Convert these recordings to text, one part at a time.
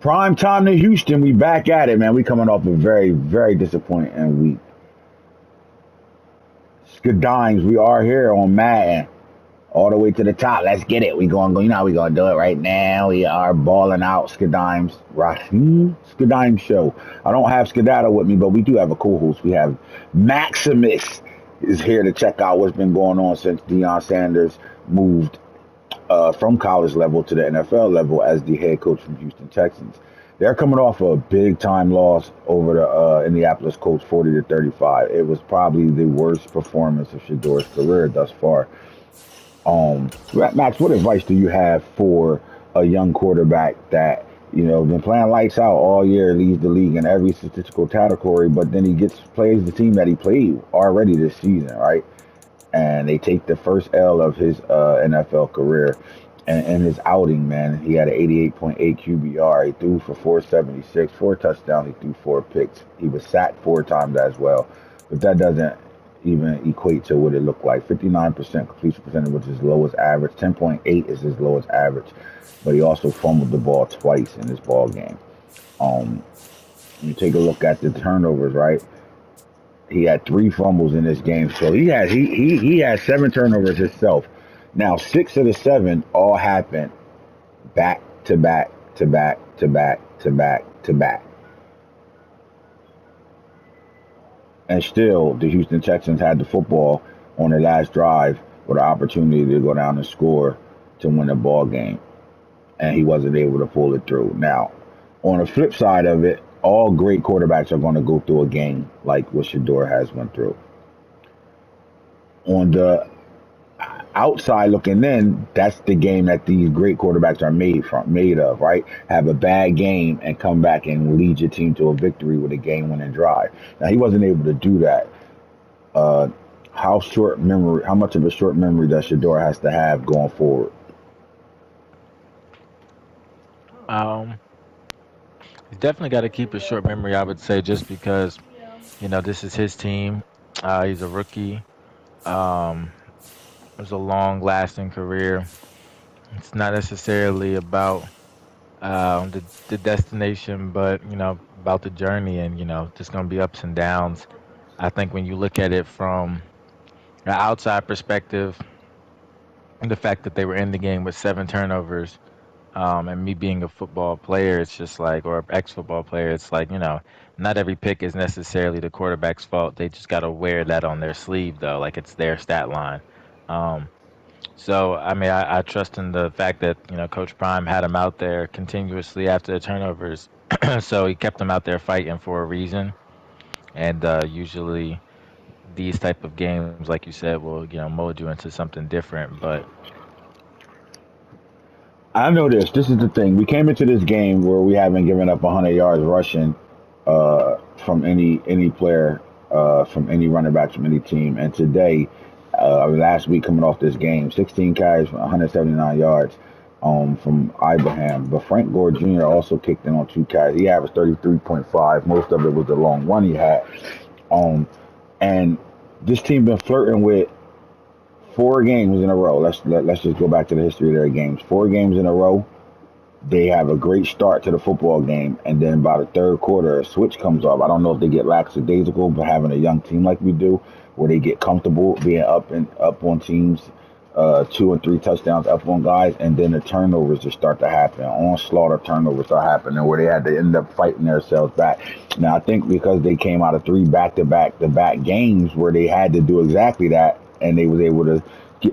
Prime time to Houston. We back at it, man. We coming off a very, very disappointing week. Skadimes, we are here on Madden. All the way to the top. Let's get it. We going to go. You know how we going to do it right now. We are balling out. Skadimes. Raheem Skadimes show. I don't have Skedaddle with me, but we do have a co-host. We have Maximus is here to check out what's been going on since Deion Sanders moved from college level to the NFL level as the head coach from Houston Texans. They're coming off a big time loss over the Indianapolis Colts, 40-35. It was probably the worst performance of Shador's career thus far. Max, what advice do you have for a young quarterback that been playing lights out all year, leads the league in every statistical category, but then he plays the team that he played already this season, right? And they take the first L of his NFL career. And in his outing, man, he had an 88.8 QBR. He threw for 476, four touchdowns. He threw four picks. He was sacked four times as well. But that doesn't even equate to what it looked like. 59% completion percentage, which is lowest average. 10.8 is his lowest average. But he also fumbled the ball twice in this ball game. You take a look at the turnovers, right? He had three fumbles in this game, so he had seven turnovers himself. Now, six of the seven all happened back to back to back to back to back to back. And still, the Houston Texans had the football on their last drive with an opportunity to go down and score to win the ball game. And he wasn't able to pull it through. Now, on the flip side of it, all great quarterbacks are going to go through a game like what Shador has went through. On the outside looking in, that's the game that these great quarterbacks are made of, right? Have a bad game and come back and lead your team to a victory with a game-winning drive. Now he wasn't able to do that. Uh, how much of a short memory does Shador has to have going forward? Um, he's definitely got to keep a short memory, I would say, just because this is his team. He's a rookie. Um, it was a long-lasting career. It's not necessarily about the destination, but about the journey, and just gonna be ups and downs. I think when you look at it from an outside perspective, and the fact that they were in the game with seven turnovers, and me being a football player, it's just like, or ex-football player, it's like, not every pick is necessarily the quarterback's fault. They just got to wear that on their sleeve, though, like it's their stat line. Um, so, I mean, I trust in the fact that, Coach Prime had him out there continuously after the turnovers. So he kept him out there fighting for a reason. And usually these type of games, like you said, will, mold you into something different. But I know this. This is the thing. We came into this game where we haven't given up 100 yards rushing from any player, from any running backs from any team. And today, last week coming off this game, 16 carries for 179 yards from Ibrahim. But Frank Gore Jr. also kicked in on two carries. He averaged 33.5. Most of it was the long run he had. Um, and this team been flirting with four games in a row. Let's just go back to the history of their games. Four games in a row. They have a great start to the football game, and then by the third quarter, a switch comes off. I don't know if they get lackadaisical, but having a young team like we do, where they get comfortable being up on teams, two and three touchdowns up on guys, and then the turnovers just start to happen. Onslaught of turnovers start happening, where they had to end up fighting themselves back. Now I think because they came out of three back-to-back games where they had to do exactly that, and they was able to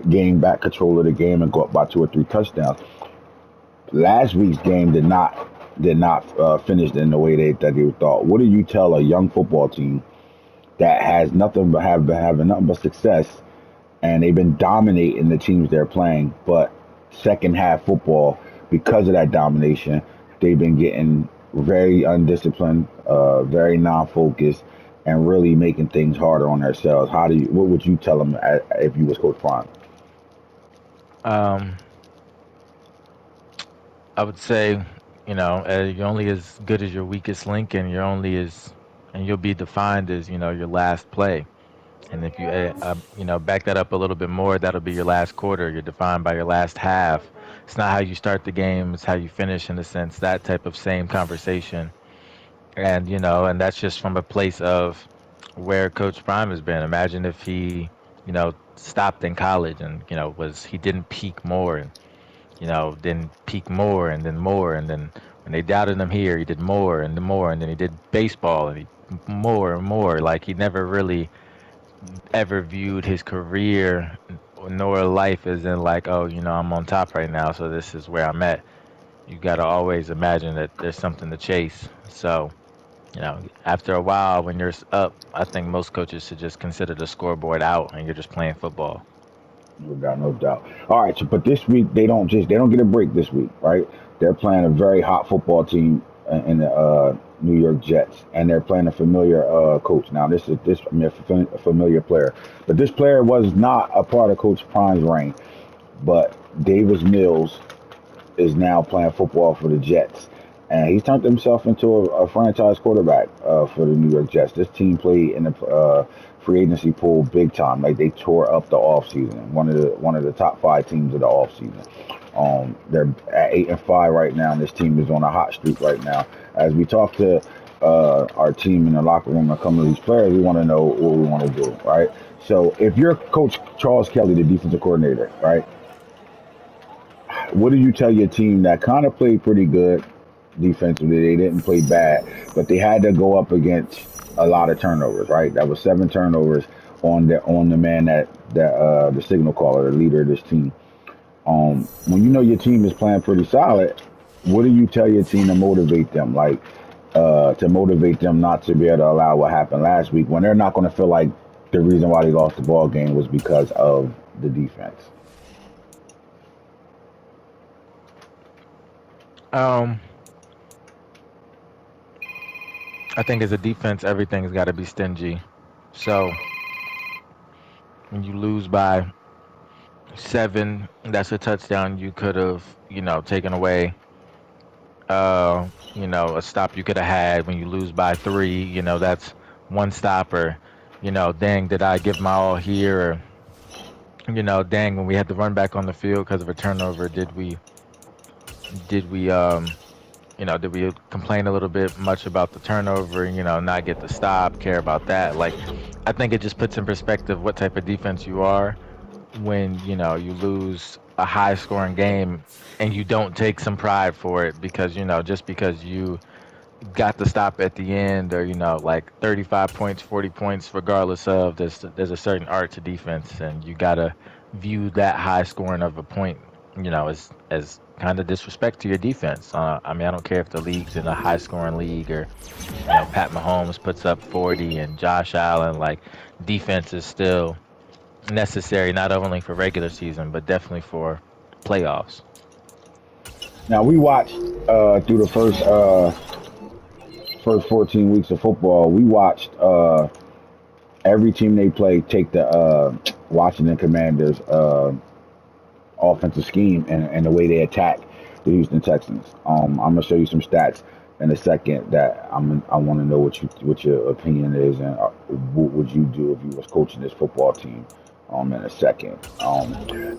gain back control of the game and go up by two or three touchdowns. Last week's game did not finish in the way that they thought. What do you tell a young football team that has nothing but have been having nothing but success, and they've been dominating the teams they're playing, but second half football, because of that domination, they've been getting very undisciplined, very non-focused, and really making things harder on themselves. What would you tell them if you was Coach Prime? um, I would say, you're only as good as your weakest link, and you're only as, and you'll be defined as, your last play. And if you, back that up a little bit more, that'll be your last quarter. You're defined by your last half. It's not how you start the game; it's how you finish. In a sense, that type of same conversation, and and that's just from a place of where Coach Prime has been. Imagine if he, stopped in college and was he didn't peak more and then peak more and then more and then when they doubted him here, he did more and more and then he did baseball and he more and more. Like he never really ever viewed his career nor life as in like, oh, I'm on top right now, so this is where I'm at. You got to always imagine that there's something to chase. So, after a while, when you're up, I think most coaches should just consider the scoreboard out and you're just playing football. No doubt, no doubt. All right, so but this week they don't get a break this week, right? They're playing a very hot football team in the New York Jets, and they're playing a familiar coach. Now a familiar player, but this player was not a part of Coach Prime's reign. But Davis Mills is now playing football for the Jets, and he's turned himself into a franchise quarterback for the New York Jets. This team played in the free agency pool big time. Like they tore up the offseason. One of the top five teams of the offseason. They're at 8-5 right now, and this team is on a hot streak right now. As we talk to our team in the locker room and come to these players, we want to know what we want to do, right? So if you're Coach Charles Kelly, the defensive coordinator, right? What do you tell your team that kind of played pretty good defensively? They didn't play bad, but they had to go up against a lot of turnovers, right? That was 7 turnovers on the man that the signal caller, the leader of this team. When you know your team is playing pretty solid, what do you tell your team to motivate them? Like to motivate them not to be able to allow what happened last week when they're not going to feel like the reason why they lost the ball game was because of the defense. Um, I think as a defense, everything's got to be stingy. So when you lose by 7, that's a touchdown you could have, taken away. A stop you could have had. When you lose by 3, that's one stopper. Dang, did I give my all here? Or, dang, when we had to run back on the field because of a turnover, did we complain a little bit much about the turnover, not get the stop, care about that? Like, I think it just puts in perspective what type of defense you are when, you lose a high scoring game and you don't take some pride for it because, just because you got to stop at the end or like 35 points 40 points regardless of there's a certain art to defense and you gotta view that high scoring of a point as kind of disrespect to your defense. I mean, I don't care if the league's in a high scoring league or Pat Mahomes puts up 40 and Josh Allen. Like, defense is still necessary not only for regular season but definitely for playoffs. Now we watched through the first 14 weeks of football. We watched every team they played take the Washington Commanders offensive scheme and the way they attack the Houston Texans. I'm gonna show you some stats in a second that I want to know what your opinion is and what would you do if you was coaching this football team. In a second. All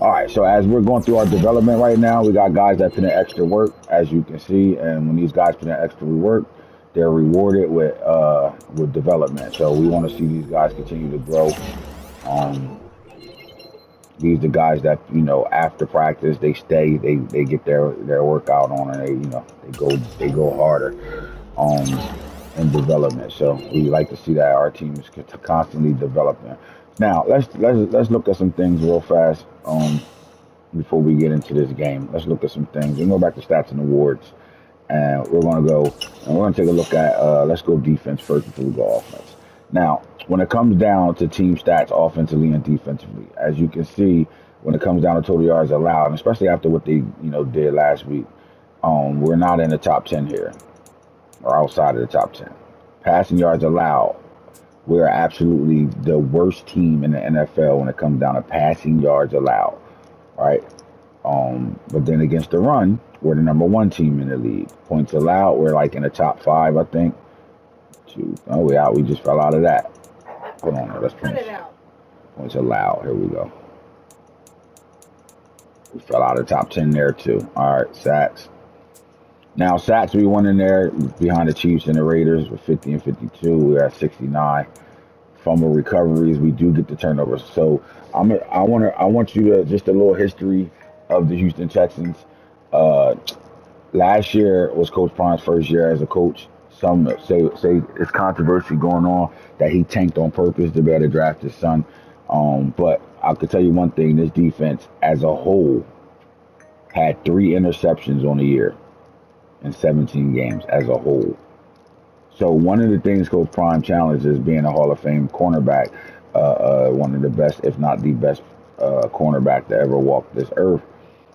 right. So as we're going through our development right now, we got guys that put in extra work, as you can see, and when these guys put in extra work, they're rewarded with development. So we want to see these guys continue to grow. Um, these the guys that after practice they stay, they get their workout on, and they go harder um in development. So we like to see that our team is constantly developing. Now let's look at some things real fast before we get into this game. Let's look at some things. We can go back to stats and awards, and we're gonna take a look at let's go defense first before we go offense. Now, when it comes down to team stats offensively and defensively, as you can see, when it comes down to total yards allowed, and especially after what they did last week, we're not in the top 10 here or outside of the top 10. Passing yards allowed, we're absolutely the worst team in the NFL when it comes down to passing yards allowed. Right? But then against the run, we're the number one team in the league. Points allowed, we're like in the top five, I think. Oh, we out. We just fell out of that. Hold on, let's finish. Points allowed. Here we go. We fell out of the top 10 there too. All right, sacks. Now sacks, we went in there behind the Chiefs and the Raiders with 50 and 52. We're at 69. Fumble recoveries, we do get the turnovers. So I want you to just a little history of the Houston Texans. Uh, Last year was Coach Prime's first year as a coach. Some say it's controversy going on that he tanked on purpose to be able to draft his son. But I could tell you one thing: this defense, as a whole, had 3 interceptions on the year in 17 games as a whole. So one of the things Coach Prime challenged is being a Hall of Fame cornerback, one of the best, if not the best, cornerback to ever walk this earth.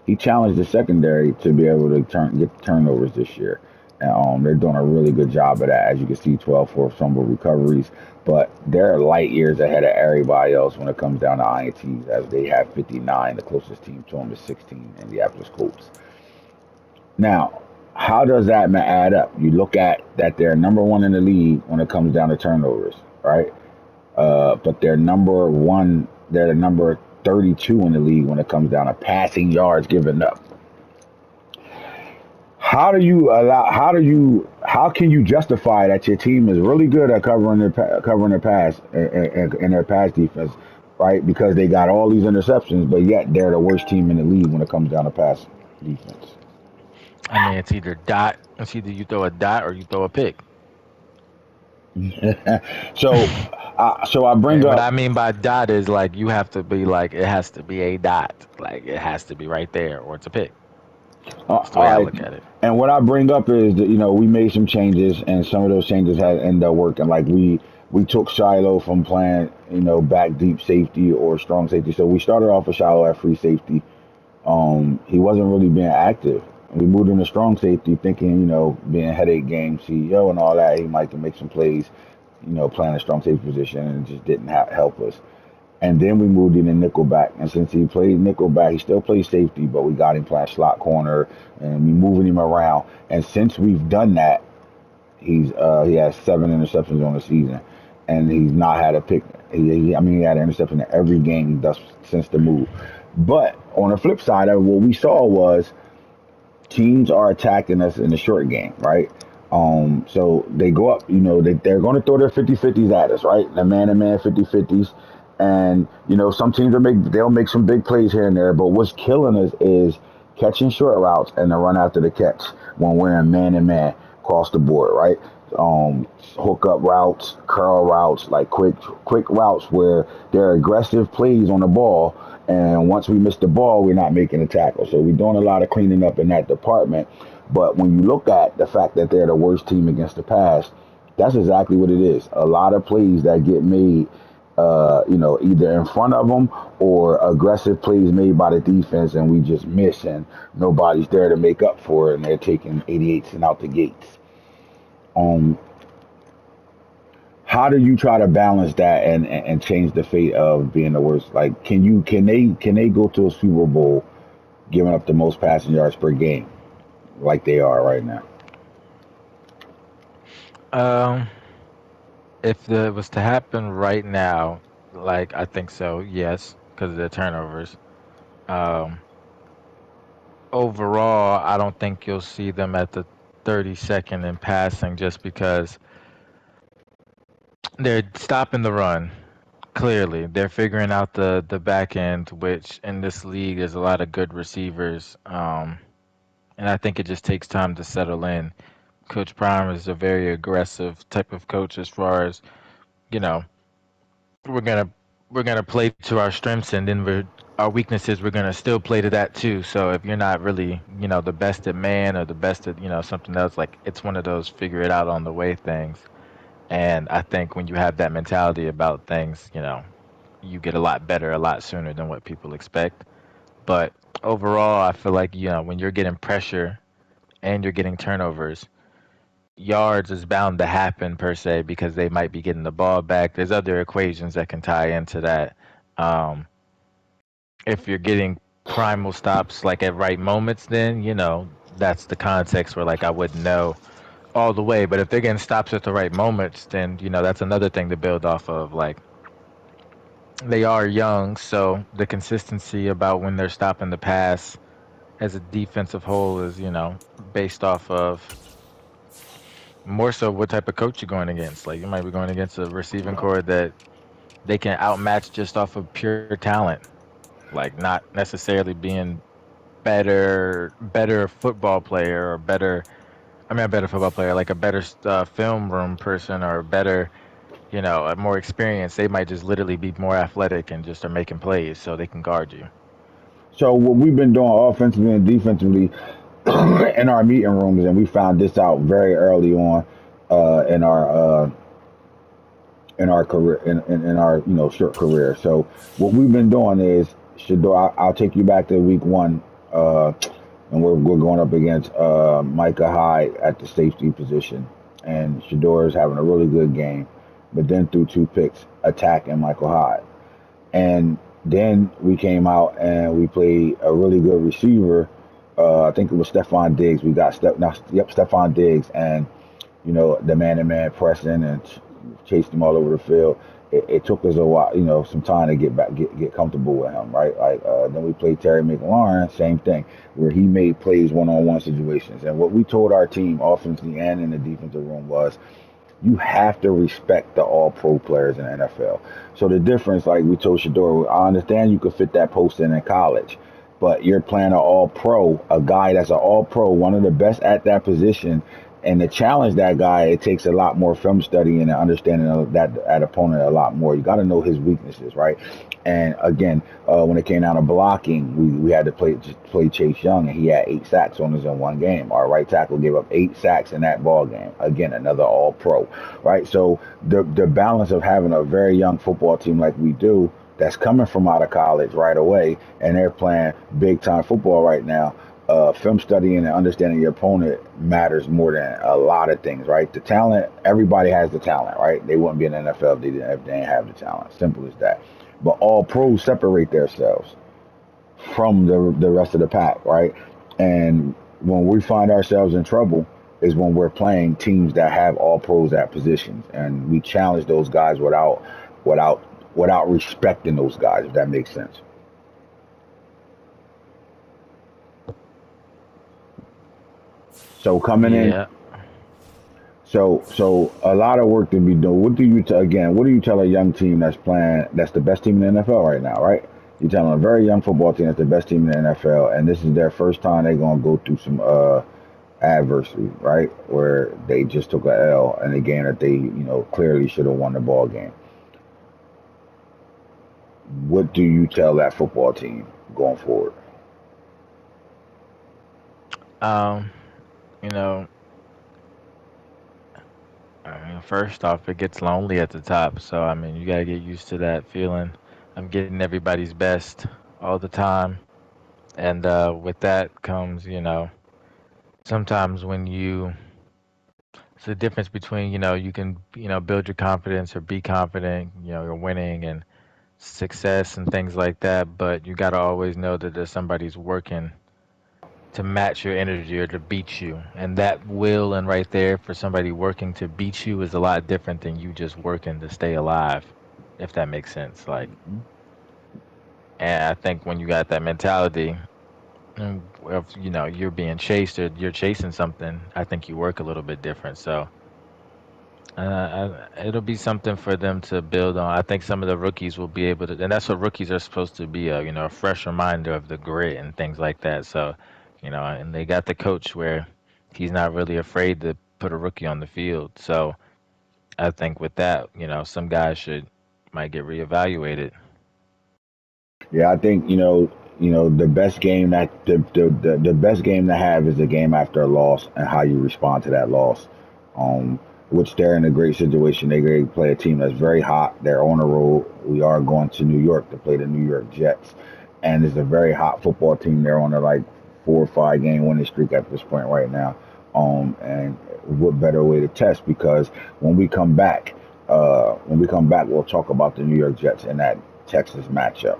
He challenged the secondary to be able to get turnovers this year. And, they're doing a really good job of that. As you can see, 12 forced fumble recoveries, but they're light years ahead of everybody else when it comes down to INTs, as they have 59. The closest team to them is 16, Indianapolis Colts. Now, how does that add up? You look at that they're number one in the league when it comes down to turnovers, right? But they're number one. They're the number 32 in the league when it comes down to passing yards given up. How can you justify that your team is really good at covering their pass and their pass defense, right? Because they got all these interceptions, but yet they're the worst team in the league when it comes down to pass defense. I mean, it's either dot. It's either you throw a dot or you throw a pick. so, so I bring And what I up mean by dot is like you have to be like it has to be a dot. Like it has to be right there or it's a pick. That's the all way I right, look at it. and what I bring up is that we made some changes, and some of those changes had ended up working. Like we took Shiloh from playing back deep safety or strong safety. So we started off with Shiloh at free safety. He wasn't really being active. We moved him to strong safety, thinking being headache game CEO and all that, he might can make some plays, playing a strong safety position, and it just didn't help us. And then we moved him to nickelback. And since he played nickelback, he still plays safety, but we got him playing slot corner and we moving him around. And since we've done that, he has 7 interceptions on the season, and he's not had a pick. I mean, he had an interception in every game thus since the move. But on the flip side of it, what we saw was teams are attacking us in the short game, right? So they go up, they're going to throw their 50-50s at us, right? The man-to-man 50-50s. And, some teams they'll make some big plays here and there, but what's killing us is catching short routes and the run after the catch when we're in man-to-man across the board, right? Hook up routes, curl routes, like quick routes where they're aggressive plays on the ball. And once we miss the ball, we're not making a tackle. So we're doing a lot of cleaning up in that department. But when you look at the fact that they're the worst team against the pass, that's exactly what it is. A lot of plays that get made, either in front of them or aggressive plays made by the defense, and we just miss, and nobody's there to make up for it, and they're taking 88s and out the gates. Um, how do you try to balance that and change the fate of being the worst? Like, can they go to a Super Bowl giving up the most passing yards per game like they are right now? Um, if it was to happen right now, like I think so, yes, because of the turnovers. Um, Overall, I don't think you'll see them at the 32nd in passing just because they're stopping the run. Clearly, they're figuring out the back end, which in this league there's a lot of good receivers, and I think it just takes time to settle in. Coach Prime is a very aggressive type of coach as far as you know we're gonna we're gonna play to our strengths and then our weaknesses we're gonna still play to that too. So if you're not really the best at man or the best at something else, like it's one of those figure it out on the way things. And I think when you have that mentality about things, you get a lot better a lot sooner than what people expect. But overall, I feel like when you're getting pressure and you're getting turnovers, yards is bound to happen per se because they might be getting the ball back. There's other equations that can tie into that. Um, if you're getting primal stops like at right moments, then that's the context where like I wouldn't know all the way. But if they're getting stops at the right moments, then that's another thing to build off of. Like they are young, so the consistency about when they're stopping the pass as a defensive whole is, based off of more so what type of coach you're going against. Like you might be going against a receiving core that they can outmatch just off of pure talent, like not necessarily being better football player or better. I mean, a better football player, like a better film room person or a better, a more experienced. They might just literally be more athletic and just are making plays so they can guard you. So what we've been doing offensively and defensively in our meeting rooms, and we found this out very early on uh, in our uh, in our career in our short career. So what we've been doing is Shador. I'll take you back to week one, and we're going up against Micah Hyde at the safety position, and Shador is having a really good game, but then threw two picks attacking Michael Hyde. And then we came out and we played a really good receiver. I think it was Stephon Diggs. We got Stephon Diggs, and the man-to-man pressing and chased him all over the field. It took us a while, some time to get back, get comfortable with him, right? Like then we played Terry McLaurin, same thing, where he made plays one-on-one situations. And what we told our team, offensively and in the defensive room, was you have to respect the all pro players in the NFL. So the difference, like we told Shador, I understand you could fit that post in college, but you're playing an all pro, a guy that's an all pro, one of the best at that position. And to challenge that guy, it takes a lot more film study and understanding of that opponent a lot more. You got to know his weaknesses, right? And again, when it came down to blocking, we had to play Chase Young, and he had 8 sacks on us in one game. Our right tackle gave up 8 sacks in that ball game. Again, another All Pro, right? So the balance of having a very young football team like we do, that's coming from out of college right away, and they're playing big time football right now. Film studying and understanding your opponent matters more than a lot of things, right? The talent, everybody has the talent, right? They wouldn't be in the NFL if they didn't have the talent. Simple as that. But all pros separate themselves from the rest of the pack, right? And when we find ourselves in trouble is when we're playing teams that have all pros at positions, and we challenge those guys without without respecting those guys, if that makes sense. So coming in, Yeah. so a lot of work to be done. What do you again? What do you tell a young team that's playing? That's the best team in the NFL right now, right? You tell them a very young football team that's the best team in the NFL, and this is their first time they're gonna go through some adversity, right? Where they just took a L in a game that they clearly should have won the ball game. What do you tell that football team going forward? Um, you know, I mean, first off, it gets lonely at the top. So, I mean, you got to get used to that feeling. I'm getting everybody's best all the time. And with that comes, sometimes when it's the difference between, you can, build your confidence or be confident, you're winning and success and things like that. But you got to always know that there's somebody's working to match your energy or to beat you. And that will and right there for somebody working to beat you is a lot different than you just working to stay alive, if that makes sense. Like, and I think when you got that mentality, if you're being chased or you're chasing something, I think you work a little bit different. So it'll be something for them to build on. I think some of the rookies will be able to, and that's what rookies are supposed to be, a fresh reminder of the grit and things like that. So, and they got the coach where he's not really afraid to put a rookie on the field. So I think with that, some guys should might get reevaluated. Yeah, I think the best game the best game to have is the game after a loss and how you respond to that loss. Um, which they're in a great situation. They play a team that's very hot. They're on the road. We are going to New York to play the New York Jets, and it's a very hot football team. They're on a like 4 or 5 game winning streak at this point right now. And what better way to test? Because when we come back, we'll talk about the New York Jets and that Texas matchup.